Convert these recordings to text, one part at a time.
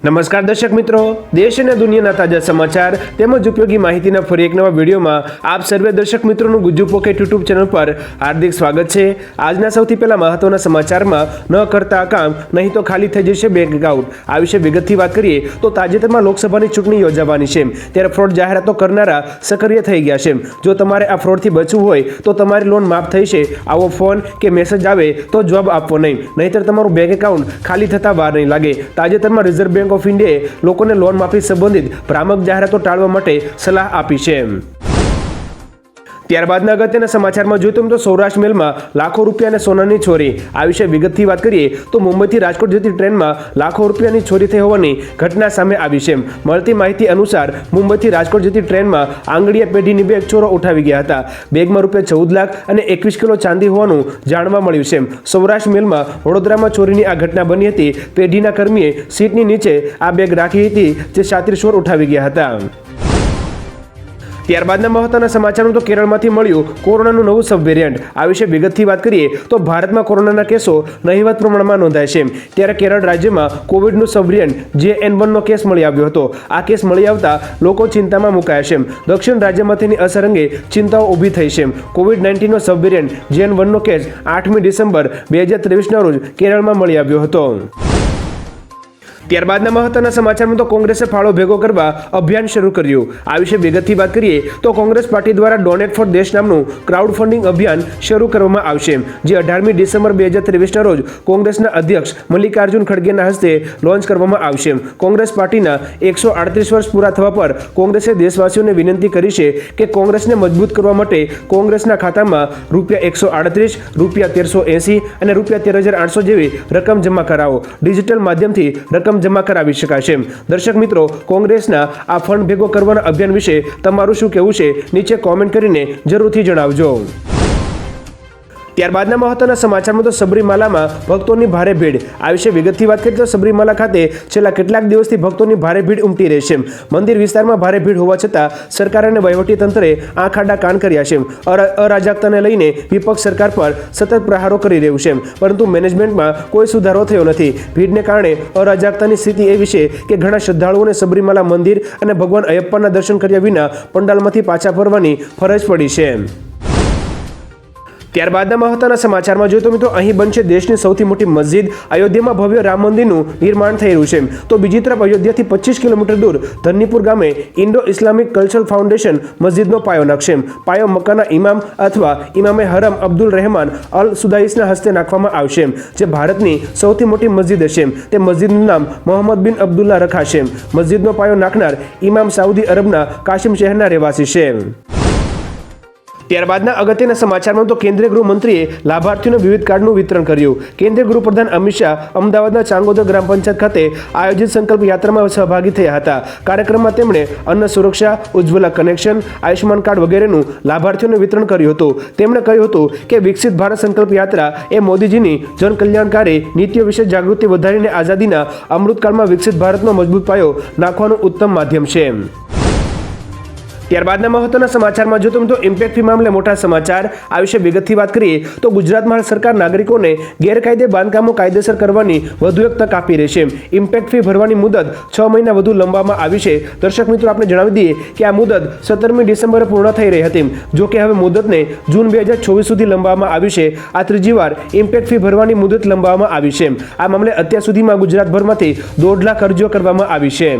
નમસ્કાર દર્શક મિત્રો, દેશ અને દુનિયાના તાજા સમાચાર તેમજ ઉપયોગી માહિતીના ફરી એક નવા વિડીયોમાં આપ સર્વે દર્શક મિત્રોનું ગુજ્જુ પોકેટ યુટ્યુબ ચેનલ પર હાર્દિક સ્વાગત છે। આજના સૌથી પહેલા મહત્વના સમાચારમાં ન કરતા કામ નહીં તો ખાલી થઈ જશે બેંક એકાઉન્ટ, આ વિશે વિગતથી વાત કરીએ તો તાજેતરમાં લોકસભાની ચૂંટણી યોજાવાની છે, ત્યારે ફ્રોડ જાહેરાતો કરનારા સક્રિય થઈ ગયા છે। જો તમારે આ ફ્રોડથી બચવું હોય તો તમારી લોન માફ થઈ છે આવો ફોન કે મેસેજ આવે તો જવાબ આપવો નહીં, નહીંતર તમારું બેંક એકાઉન્ટ ખાલી થતા વાર નહીં લાગે। તાજેતરમાં રિઝર્વ બેંક ઓફ ઇન્ડિયાએ લોકોને લોન માફી સંબંધિત ભ્રામક જાહેરાતો ટાળવા માટે સલાહ આપી છે। ત્યારબાદના અગત્યના સમાચારમાં જોઈએ તો સૌરાષ્ટ્ર મેલમાં લાખો રૂપિયા અને સોનાની ચોરી, આ વિશે વિગતથી વાત કરીએ તો મુંબઈથી રાજકોટ જતી ટ્રેનમાં લાખો રૂપિયાની ચોરી થઈ હોવાની ઘટના સામે આવી છે। મળતી માહિતી અનુસાર મુંબઈથી રાજકોટ જતી ટ્રેનમાં આંગળીયા પેઢીની બેગ ચોરો ઉઠાવી ગયા હતા। બેગમાં રૂપિયા 14 લાખ અને 21 કિલો ચાંદી હોવાનું જાણવા મળ્યું છે। સૌરાષ્ટ્ર મેલમાં વડોદરામાં ચોરીની આ ઘટના બની હતી। પેઢીના કર્મીએ સીટની નીચે આ બેગ રાખી હતી, જે શાतिर ચોર ઉઠાવી ગયા હતા। ત્યારબાદના મહત્વના સમાચારમાં તો કેરળમાંથી મળ્યું કોરોનાનું નવું સબ વેરિયન્ટ, આ વિશે વિગતથી વાત કરીએ તો ભારતમાં કોરોનાના કેસો નહિવત પ્રમાણમાં નોંધાય છે, ત્યારે કેરળ રાજ્યમાં કોવિડનું સબ વેરિયન્ટ JN1નો કેસ મળી આવ્યો હતો। આ કેસ મળી આવતા લોકો ચિંતામાં મુકાયા છે। દક્ષિણ રાજ્યમાં તેની અસર અંગે ચિંતાઓ ઊભી થઈ છે। કોવિડ-19નો સબ વેરિયન્ટ JN1નો કેસ 8મી ડિસેમ્બર 2023ના રોજ કેરળમાં મળી આવ્યો હતો। ત્યારબાદના મહત્વના સમાચારમાં તો કોંગ્રેસે ફાળો ભેગો કરવા અભિયાન શરૂ કર્યું, આ વિશે વિગતથી વાત કરીએ તો કોંગ્રેસ પાર્ટી દ્વારા ડોનેટ ફોર દેશ નામનું ક્રાઉડ ફંડિંગ અભિયાન શરૂ કરવામાં આવશે, જે 18મી ડિસેમ્બર 2023ના રોજ કોંગ્રેસના અધ્યક્ષ મલ્લિકાર્જુન ખડગેના હસ્તે લોન્ચ કરવામાં આવશે। કોંગ્રેસ પાર્ટીના 138 વર્ષ પૂરા થવા પર કોંગ્રેસે દેશવાસીઓને વિનંતી કરી છે કે કોંગ્રેસને મજબૂત કરવા માટે કોંગ્રેસના ખાતામાં ₹138, ₹1380 અને ₹13,800 જેવી રકમ જમા કરાવો। ડિજિટલ માધ્યમથી રકમ જમા કરાવી શકાશે। દર્શક મિત્રો, કોંગ્રેસના આ ફંડ ભેગો કરવાના અભિયાન વિશે તમારું શું કહેવું છે, નીચે કોમેન્ટ કરીને જરૂરથી જણાવજો। ત્યારબાદના મહત્વના સમાચારમાં તો સબરીમાલામાં ભક્તોની ભારે ભીડ, આ વિશે વિગતથી વાત કરીએ તો સબરીમાલા ખાતે છેલ્લા કેટલાક દિવસથી ભક્તોની ભારે ભીડ ઉમટી રહી છે। મંદિર વિસ્તારમાં ભારે ભીડ હોવા છતાં સરકાર અને વહીવટીતંત્રે આંખ આડા કાન કર્યા છે। અરાજકતાને લઈને વિપક્ષ સરકાર પર સતત પ્રહારો કરી રહ્યું છે, પરંતુ મેનેજમેન્ટમાં કોઈ સુધારો થયો નથી। ભીડને કારણે અરાજકતાની સ્થિતિ એવી છે કે ઘણા શ્રદ્ધાળુઓને સબરીમાલા મંદિર અને ભગવાન અયપ્પાના દર્શન કર્યા વિના પંડાલમાંથી પાછા ફરવાની ફરજ પડી છે। ત્યારબાદના મહત્વના સમાચારમાં જોઈએ તો મિત્રો અહીં બનશે દેશની સૌથી મોટી મસ્જિદ, અયોધ્યામાં ભવ્ય રામ મંદિરનું નિર્માણ થઈ રહ્યું છે, તો બીજી તરફ અયોધ્યાથી 25 કિલોમીટર દૂર ધન્નીપુર ગામે ઇન્ડો ઇસ્લામિક કલ્ચરલ ફાઉન્ડેશન મસ્જિદનો પાયો નાખશે। પાયો મક્કાના ઇમામ અથવા ઇમામે હરમ અબ્દુલ રહેમાન અલ સુદાઈસના હસ્તે નાખવામાં આવશે, જે ભારતની સૌથી મોટી મસ્જિદ હશે। તે મસ્જિદનું નામ મોહમ્મદ બિન અબ્દુલ્લા રખાશે। મસ્જિદનો પાયો નાખનાર ઇમામ સાઉદી અરબના કાશિમ શહેરના રહેવાસી છે। ત્યારબાદના અગત્યના સમાચારમાં તો કેન્દ્રીય ગૃહમંત્રીએ લાભાર્થીઓને વિવિધ કાર્ડનું વિતરણ કર્યું। કેન્દ્રીય ગૃહપ્રધાન અમિત શાહ અમદાવાદના ચાંગોદર ગ્રામ પંચાયત ખાતે આયોજિત સંકલ્પ યાત્રામાં સહભાગી થયા હતા। કાર્યક્રમમાં તેમણે અન્ન સુરક્ષા, ઉજ્જવલા કનેક્શન, આયુષ્માન કાર્ડ વગેરેનું લાભાર્થીઓને વિતરણ કર્યું હતું। તેમણે કહ્યું હતું કે વિકસિત ભારત સંકલ્પ યાત્રા એ મોદીજીની જનકલ્યાણકારી નીતિઓ વિશે જાગૃતિ વધારીને આઝાદીના અમૃતકાળમાં વિકસિત ભારતનો મજબૂત પાયો નાખવાનું ઉત્તમ માધ્યમ છે। ત્યારબાદના મહત્વના સમાચારમાં જો તો ઇમ્પેક્ટ ફી મામલે મોટા સમાચાર, આ વિશે વિગતથી વાત કરીએ તો ગુજરાતમાં સરકાર નાગરિકોને ગેરકાયદે બાંધકામો કાયદેસર કરવાની વધુ એક તક આપી રહી છે। ઇમ્પેક્ટ ફી ભરવાની મુદત 6 મહિના વધુ લંબાવવામાં આવી છે। દર્શક મિત્રો, આપણે જણાવી દઈએ કે આ મુદત 17મી ડિસેમ્બરે પૂર્ણ થઈ રહી હતી, જો કે હવે મુદતને જૂન 2024 સુધી લંબાવવામાં આવી છે। આ ત્રીજી વાર ઇમ્પેક્ટ ફી ભરવાની મુદત લંબાવવામાં આવી છે। આ મામલે અત્યાર સુધીમાં ગુજરાતભરમાંથી 1.5 લાખ અરજીઓ કરવામાં આવી છે।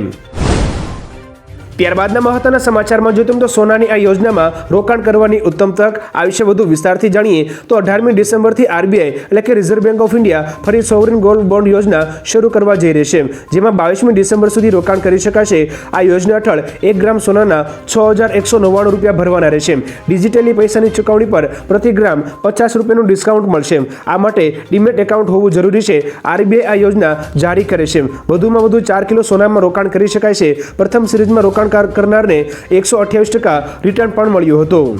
ત્યારબાદના મહત્વના સમાચારમાં જોઈએ તો સોનાની આ યોજનામાં રોકાણ કરવાની ઉત્તમ તક, આ વિશે વધુ વિસ્તારથી જાણીએ તો 18મી ડિસેમ્બરથી RBI એટલે કે રિઝર્વ બેંક ઓફ ઇન્ડિયા ફરી સોવરિન ગોલ્ડ બોન્ડ યોજના શરૂ કરવા જઈ રહી છે, જેમાં 22મી ડિસેમ્બર સુધી રોકાણ કરી શકાશે। આ યોજના હેઠળ 1 ગ્રામ સોનાના 6,199 રૂપિયા ભરવાના રહેશે। ડિજિટલી પૈસાની ચૂકવણી પર પ્રતિ ગ્રામ 50 રૂપિયાનું ડિસ્કાઉન્ટ મળશે। આ માટે ડીમેટ એકાઉન્ટ હોવું જરૂરી છે। RBI આ યોજના જારી કરે છે। વધુમાં વધુ 4 કિલો સોનામાં રોકાણ કરી શકાય છે। પ્રથમ સિરીઝમાં રોકાણ કરનારને 128% રિટર્ન પણ મળ્યું હતું।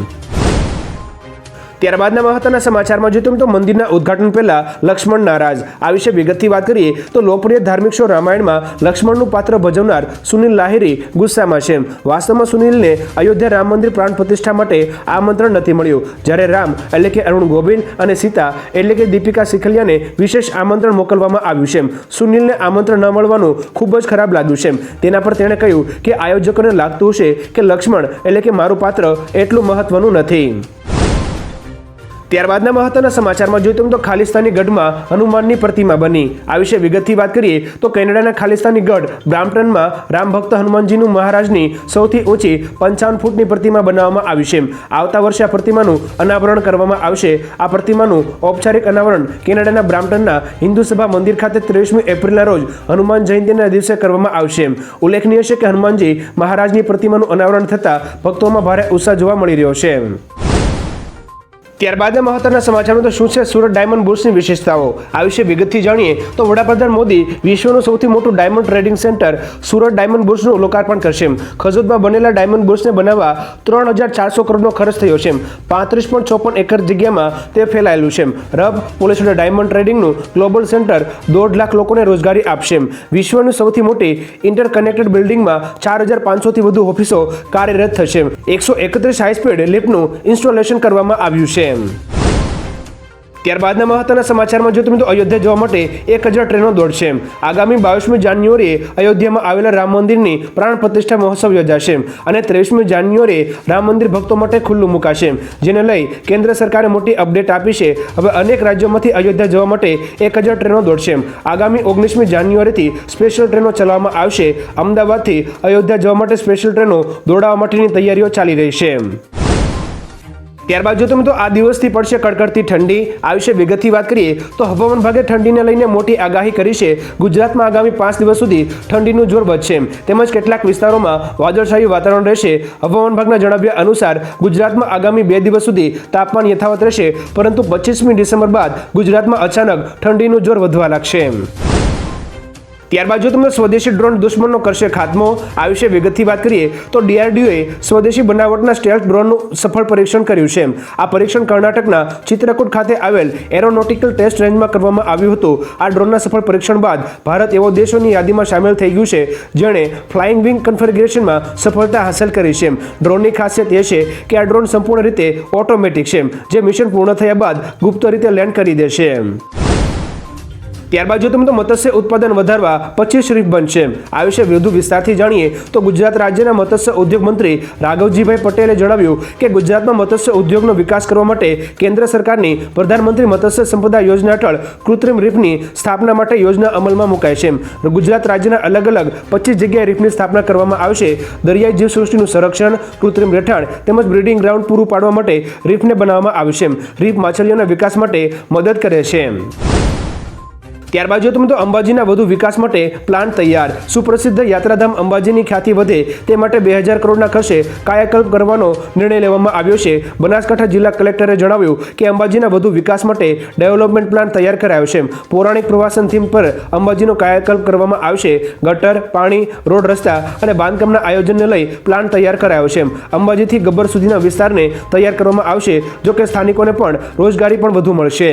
ત્યારબાદના મહત્વના સમાચારમાં જોઈએ તો મંદિરના ઉદ્ઘાટન પહેલા લક્ષ્મણ નારાજ. આ વિશે વિગતથી વાત કરીએ તો લોકપ્રિય ધાર્મિક શો રામાયણમાં લક્ષ્મણનું પાત્ર ભજવનાર સુનિલ લાહિરી ગુસ્સામાં છે. વાસ્તવમાં સુનિલને અયોધ્યા રામ મંદિર પ્રાણ પ્રતિષ્ઠા માટે આમંત્રણ નથી મળ્યું, જ્યારે રામ એટલે કે અરુણ ગોવિલ અને સીતા એટલે કે દીપિકા સિખલિયાને વિશેષ આમંત્રણ મોકલવામાં આવ્યું છે. સુનિલને આમંત્રણ ન મળવાનું ખૂબ જ ખરાબ લાગ્યું છે. તેના પર તેણે કહ્યું કે આયોજકોને લાગતું હશે કે લક્ષ્મણ એટલે કે મારું પાત્ર એટલું મહત્વનું નથી. ત્યારબાદના મહત્વના સમાચારમાં જોઈએ તો ખાલિસ્તાની ગઢમાં હનુમાનની પ્રતિમા બની. આ વિશે વિગતથી વાત કરીએ તો કેનેડાના ખાલિસ્તાની ગઢ બ્રામ્પટનમાં રામ ભક્ત હનુમાનજીનું મહારાજની સૌથી ઊંચી 55 ફૂટની પ્રતિમા બનાવવામાં આવી છે. આવતા વર્ષે આ પ્રતિમાનું અનાવરણ કરવામાં આવશે. આ પ્રતિમાનું ઔપચારિક અનાવરણ કેનેડાના બ્રામ્પટનના હિન્દુ સભા મંદિર ખાતે 23મી એપ્રિલના રોજ હનુમાન જયંતિના દિવસે કરવામાં આવશે. ઉલ્લેખનીય છે કે હનુમાનજી મહારાજની પ્રતિમાનું અનાવરણ થતાં ભક્તોમાં ભારે ઉત્સાહ જોવા મળી રહ્યો છે. ત્યારબાદના મહત્વના સમાચારમાં તો શું છે સુરત ડાયમંડ બુર્સની વિશેષતાઓ. આ વિશે વિગતથી જાણીએ તો વડાપ્રધાન મોદી વિશ્વનું સૌથી મોટું diamond trading centre Surat diamond બુર્સનું લોકાર્પણ કરશે. ખજોદમાં બનેલા ડાયમંડ બુર્સને બનાવવા 3400 કરોડનો ખર્ચ થયો છે. 35.54 એકર જગ્યામાં તે ફેલાયેલું છે. રબ પોલિશ્ડ ડાયમંડ ટ્રેડિંગનું ગ્લોબલ સેન્ટર 1.5 લાખ લોકોને રોજગારી આપશે. વિશ્વની સૌથી મોટી ઇન્ટરકનેક્ટેડ બિલ્ડિંગમાં 4500થી વધુ ઓફિસો કાર્યરત થશે. 131 હાઈ સ્પીડ લિફ્ટનું ઇન્સ્ટોલેશન કરવામાં આવ્યું છે. ત્યારબાદના મહત્વના સમાચારમાં જોઈએ તો અયોધ્યા જવા માટે 1000 ટ્રેનો દોડશે. આગામી 22મી જાન્યુઆરીએ અયોધ્યામાં આવેલા રામ મંદિરની પ્રાણ પ્રતિષ્ઠા મહોત્સવ યોજાશે અને 23મી જાન્યુઆરીએ રામ મંદિર ભક્તો માટે ખુલ્લું મુકાશે, જેને લઈ કેન્દ્ર સરકારે મોટી અપડેટ આપી છે. હવે અનેક રાજ્યોમાંથી અયોધ્યા જવા માટે 1000 ટ્રેનો દોડશે. આગામી 19મી જાન્યુઆરીથી સ્પેશિયલ ટ્રેનો ચલાવવામાં આવશે. અમદાવાદથી અયોધ્યા જવા માટે સ્પેશિયલ ટ્રેનો દોડાવવા માટેની તૈયારીઓ ચાલી રહી છે. ત્યારબાદ જો તમે તો આ દિવસથી પડશે કડકડતી ઠંડી. આ વિશે વિગતથી વાત કરીએ તો હવામાન વિભાગે ઠંડીને લઈને મોટી આગાહી કરી છે. ગુજરાતમાં આગામી 5 દિવસ સુધી ઠંડીનું જોર વધશે તેમજ કેટલાક વિસ્તારોમાં વાદળછાયું વાતાવરણ રહેશે. હવામાન વિભાગના જણાવ્યા અનુસાર ગુજરાતમાં આગામી 2 દિવસ સુધી તાપમાન યથાવત રહેશે, પરંતુ 25મી ડિસેમ્બર બાદ ગુજરાતમાં અચાનક ઠંડીનું જોર વધવા લાગશે. ત્યારબાદ જો તમને સ્વદેશી ડ્રોન દુશ્મનનો કરશે ખાત્મો. આ વિશે વિગતથી વાત કરીએ તો ડીઆરડીઓએ સ્વદેશી બનાવટના સ્ટેલ્થ ડ્રોનનું સફળ પરીક્ષણ કર્યું છે. આ પરીક્ષણ કર્ણાટકના ચિત્રકૂટ ખાતે આવેલ એરોનોટિકલ ટેસ્ટ રેન્જમાં કરવામાં આવ્યું હતું. આ ડ્રોનના સફળ પરીક્ષણ બાદ ભારત એવો દેશોની યાદીમાં સામેલ થઈ ગયું છે જેણે ફ્લાઇંગ વિંગ કન્ફિગરેશનમાં સફળતા હાંસલ કરી છે. ડ્રોનની ખાસિયત એ છે કે આ ડ્રોન સંપૂર્ણ રીતે ઓટોમેટિક છે, જે મિશન પૂર્ણ થયા બાદ ગુપ્ત રીતે લેન્ડ કરી દેશે. ત્યારબાદ જો તમે તો મત્સ્ય ઉત્પાદન વધારવા 25 રીફ બનશે. આ વિશે વધુ વિસ્તારથી જાણીએ તો ગુજરાત રાજ્યના મત્સ્ય ઉદ્યોગ મંત્રી રાઘવજીભાઈ પટેલે જણાવ્યું કે ગુજરાતમાં મત્સ્ય ઉદ્યોગનો વિકાસ કરવા માટે કેન્દ્ર સરકારની પ્રધાનમંત્રી મત્સ્ય સંપદા યોજના હેઠળ કૃત્રિમ રીફની સ્થાપના માટે યોજના અમલમાં મુકાઈ છે. ગુજરાત રાજ્યના અલગ અલગ 25 જગ્યાએ રીફની સ્થાપના કરવામાં આવશે. દરિયાઈ જીવસૃષ્ટિનું સંરક્ષણ, કૃત્રિમ રહેઠાણ તેમજ બ્રીડિંગ ગ્રાઉન્ડ પૂરું પાડવા માટે રીફને બનાવવામાં આવશે. રીફ માછલીઓના વિકાસ માટે મદદ કરે છે. ત્યારબાદ જો તમે તો અંબાજીના વધુ વિકાસ માટે પ્લાન તૈયાર. સુપ્રસિદ્ધ યાત્રાધામ અંબાજીની ખ્યાતિ વધે તે માટે 2000 કરોડના ખર્ચે કાયાકલ્પ કરવાનો નિર્ણય લેવામાં આવ્યો છે. બનાસકાંઠા જિલ્લા કલેક્ટરે જણાવ્યું કે અંબાજીના વધુ વિકાસ માટે ડેવલપમેન્ટ પ્લાન તૈયાર કરાયો છે. પૌરાણિક પ્રવાસન થીમ પર અંબાજીનો કાયાકલ્પ કરવામાં આવશે. ગટર, પાણી, રોડ, રસ્તા અને બાંધકામના આયોજનને લઈ પ્લાન તૈયાર કરાયો છે. અંબાજીથી ગબ્બર સુધીના વિસ્તારને તૈયાર કરવામાં આવશે, જો કે સ્થાનિકોને પણ રોજગારી પણ વધુ મળશે.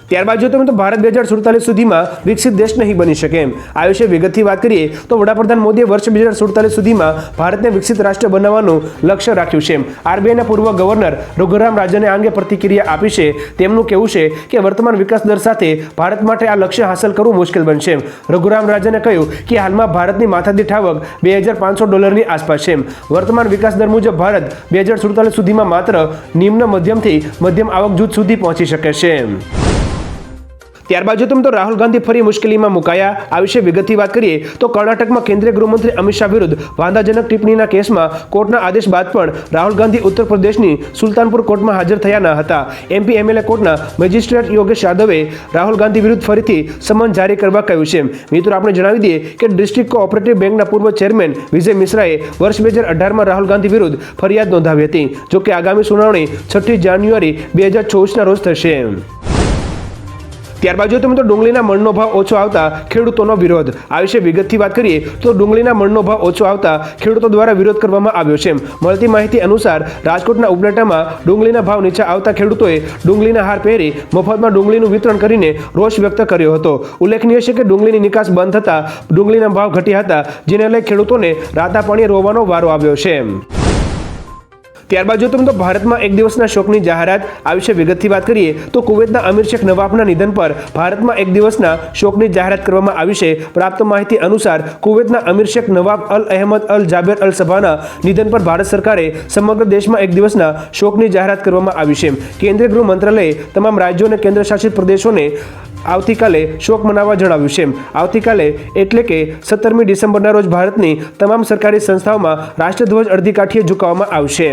ત્યારબાદ જો તમે તો ભારત 2047 સુધીમાં વિકસિત દેશ નહીં બની શકે. આ વિશે વિગતથી વાત કરીએ તો વડાપ્રધાન મોદીએ વર્ષ 2047 સુધીમાં ભારતને વિકસિત રાષ્ટ્ર બનાવવાનું લક્ષ્ય રાખ્યું છે. આરબીઆઈના પૂર્વ ગવર્નર રઘુરામ રાજને આ અંગે પ્રતિક્રિયા આપી છે. તેમનું કહેવું છે કે વર્તમાન વિકાસ દર સાથે ભારત માટે આ લક્ષ્ય હાંસલ કરવું મુશ્કેલ બનશે. રઘુરામ રાજને કહ્યું કે હાલમાં ભારતની માથાદીઠ આવક $2500 આસપાસ છે. વર્તમાન વિકાસ દર મુજબ ભારત 2047 સુધીમાં માત્ર નિમ્ન મધ્યમથી મધ્યમ આવક જૂથ સુધી પહોંચી શકે છે. ત્યારબાદ જો તમે તો રાહુલ ગાંધી ફરી મુશ્કેલીમાં મુકાયા. આ વિશે વિગતથી વાત કરીએ તો કર્ણાટકમાં કેન્દ્રીય ગૃહમંત્રી અમિત શાહ વિરુદ્ધ વાંધાજનક ટિપ્પણીના કેસમાં કોર્ટના આદેશ બાદ પણ રાહુલ ગાંધી ઉત્તર પ્રદેશની સુલતાનપુર કોર્ટમાં હાજર થયા ન હતા. એમપી એમએલએ કોર્ટના મેજિસ્ટ્રેટ યોગેશ યાદવે રાહુલ ગાંધી વિરુદ્ધ ફરીથી સમન જારી કરવા કહ્યું છે. મિત્રો, આપણે જણાવી દઈએ કે ડિસ્ટ્રિક્ટ કોઓપરેટિવ બેંકના પૂર્વ ચેરમેન વિજય મિશ્રાએ વર્ષ 2018માં રાહુલ ગાંધી વિરુદ્ધ ફરિયાદ નોંધાવી હતી. જોકે આગામી સુનાવણી 6 જાન્યુઆરી 2024ના રોજ થશે. ત્યારબાદ જો તમે તો ડુંગળીના મણનો ભાવ ઓછો આવતા ખેડૂતોનો વિરોધ. આ વિશે વિગતથી વાત કરીએ તો ડુંગળીના મણનો ભાવ ઓછો આવતા ખેડૂતો દ્વારા વિરોધ કરવામાં આવ્યો છે. મળતી માહિતી અનુસાર રાજકોટના ઉપલેટામાં ડુંગળીના ભાવ નીચે આવતા ખેડૂતોએ ડુંગળીના હાર પહેરી મફતમાં ડુંગળીનું વિતરણ કરીને રોષ વ્યક્ત કર્યો હતો. ઉલ્લેખનીય છે કે ડુંગળીની નિકાસ બંધ થતા ડુંગળીના ભાવ ઘટ્યા હતા, જેને લઈ ખેડૂતોને રાતા પાણીએ રોવાનો વારો આવ્યો છે. ત્યારબાદ જો તમે તો ભારતમાં એક દિવસના શોકની જાહેરાત. આ વિશે વિગતથી વાત કરીએ તો કુવૈતના અમીર શેખ નવાફના નિધન પર ભારતમાં એક દિવસના શોકની જાહેરાત કરવામાં આવી છે. પ્રાપ્ત માહિતી અનુસાર કુવૈતના અમીર શેખ નવાફ અલ અહેમદ અલ જાબેર અલ સબાના નિધન પર ભારત સરકારે સમગ્ર દેશમાં એક દિવસના શોકની જાહેરાત કરવામાં આવી છે. કેન્દ્રીય ગૃહ મંત્રાલયે તમામ રાજ્યો અને કેન્દ્રશાસિત પ્રદેશોને આવતીકાલે શોક મનાવવા જણાવ્યું છે. આવતીકાલે એટલે કે 17મી ડિસેમ્બરના રોજ ભારતની તમામ સરકારી સંસ્થાઓમાં રાષ્ટ્રધ્વજ અડધી કાઠીએ ઝુકાવવામાં આવશે.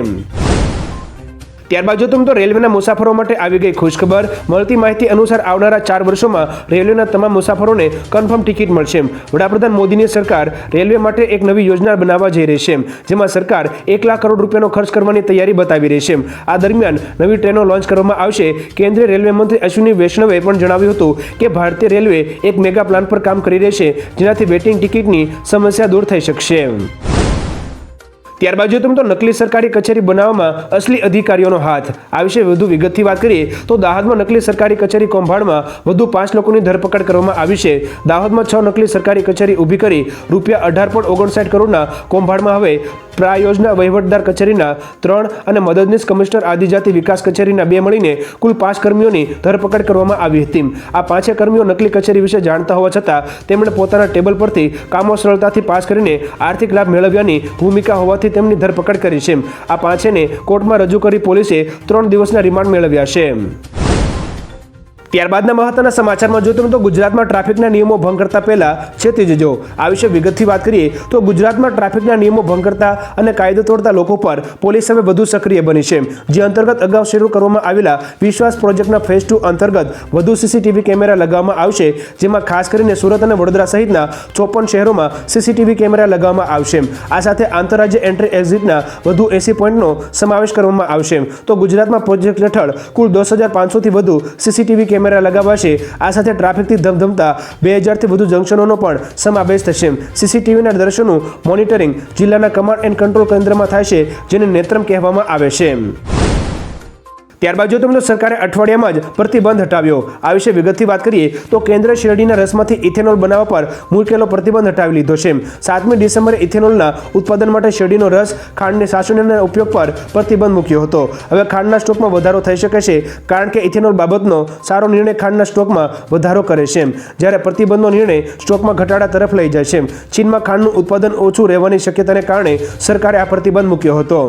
ત્યારબાદ જો તમે તો રેલવેના મુસાફરો માટે આવી ગઈ ખુશખબર. મળતી માહિતી અનુસાર આવનારા 4 વર્ષોમાં રેલવેના તમામ મુસાફરોને કન્ફર્મ ટિકિટ મળશે. વડાપ્રધાન મોદીની સરકાર રેલવે માટે એક નવી યોજના બનાવવા જઈ રહી છે, જેમાં સરકાર 1 લાખ કરોડ રૂપિયાનો ખર્ચ કરવાની તૈયારી બતાવી રહી છે. આ દરમિયાન નવી ટ્રેનો લોન્ચ કરવામાં આવશે. કેન્દ્રીય રેલવે મંત્રી અશ્વિની વૈષ્ણવે પણ જણાવ્યું હતું કે ભારતીય રેલવે એક મેગા પ્લાન પર કામ કરી રહી છે, જેનાથી વેટિંગ ટિકિટની સમસ્યા દૂર થઈ શકશે. ત્યારબાદ જો તમે તો નકલી સરકારી કચેરી બનાવવામાં અસલી અધિકારીઓનો હાથ. આ વિશે વધુ વિગતથી વાત કરીએ તો દાહોદમાં નકલી સરકારી કચેરી કૌભાંડમાં વધુ 5 લોકોની ધરપકડ કરવામાં આવી છે. દાહોદમાં 6 નકલી સરકારી કચેરી ઊભી કરી રૂપિયા 18.59 કરોડના કૌભાંડમાં હવે પ્રાયોજના વહીવટદાર કચેરીના 3 અને મદદનીશ કમિશનર આદિજાતિ વિકાસ કચેરીના 2 મળીને કુલ 5 કર્મીઓની ધરપકડ કરવામાં આવી હતી. આ 5 કર્મીઓ નકલી કચેરી વિશે જાણતા હોવા છતાં તેમણે પોતાના ટેબલ પરથી કામો સરળતાથી પાસ કરીને આર્થિક લાભ મેળવ્યાની ભૂમિકા હોવાથી તેમની ધરપકડ કરી છે. આ 5ને કોર્ટમાં રજૂ કરી પોલીસે 3 દિવસના રિમાન્ડ મેળવ્યા છે. ત્યારબાદના મહત્વના સમાચારમાં જો તમે તો ગુજરાતમાં ટ્રાફિકના નિયમો ભંગ કરતા પહેલા ચેતી જજો. આ વિશે વિગતથી વાત કરીએ તો ગુજરાતમાં ટ્રાફિકના નિયમો ભંગ કરતા અને કાયદો તોડતા લોકો પર પોલીસ હવે વધુ સક્રિય બની છે. જે અંતર્ગત અગાઉ શરૂ કરવામાં આવેલા વિશ્વાસ પ્રોજેક્ટના ફેઝ 2 અંતર્ગત વધુ સીસીટીવી કેમેરા લગાવવામાં આવશે, જેમાં ખાસ કરીને સુરત અને વડોદરા સહિતના 54 શહેરોમાં સીસીટીવી કેમેરા લગાવવામાં આવશે. આ સાથે આંતરરાજ્ય એન્ટ્રી એક્ઝિટના વધુ 80 પોઈન્ટનો સમાવેશ કરવામાં આવશે. તો ગુજરાતમાં પ્રોજેક્ટ હેઠળ કુલ 10,500થી વધુ સીસીટીવી કેમેરા લગાવાશે. આ સાથે ટ્રાફિકથી ધમધમતા 2000થી વધુ જંકશનોનો પણ સમાવેશ થશે. સીસીટીવીના દ્રશ્યોનું મોનિટરિંગ જિલ્લાના કમાન્ડ એન્ડ કંટ્રોલ કેન્દ્રમાં થાય છે, જેને નેત્રમ કહેવામાં આવે છે. ત્યારબાદ જો તમને સરકારે અઠવાડિયામાં જ પ્રતિબંધ હટાવ્યો. આ વિશે વિગતથી વાત કરીએ તો કેન્દ્ર શેરડીના રસમાંથી ઇથેનોલ બનાવવા પર મૂકેલો પ્રતિબંધ હટાવી લીધો છે. 7મી ડિસેમ્બરે ઇથેનોલના ઉત્પાદન માટે શેરડીનો રસ, ખાંડની સાસુણીના ઉપયોગ પર પ્રતિબંધ મૂક્યો હતો. હવે ખાંડના સ્ટોકમાં વધારો થઈ શકે છે, કારણ કે ઇથેનોલ બાબતનો સારો નિર્ણય ખાંડના સ્ટોકમાં વધારો કરે છે, જ્યારે પ્રતિબંધનો નિર્ણય સ્ટોકમાં ઘટાડા તરફ લઈ જાય છે. ચીનમાં ખાંડનું ઉત્પાદન ઓછું રહેવાની શક્યતાને કારણે સરકારે આ પ્રતિબંધ મૂક્યો હતો.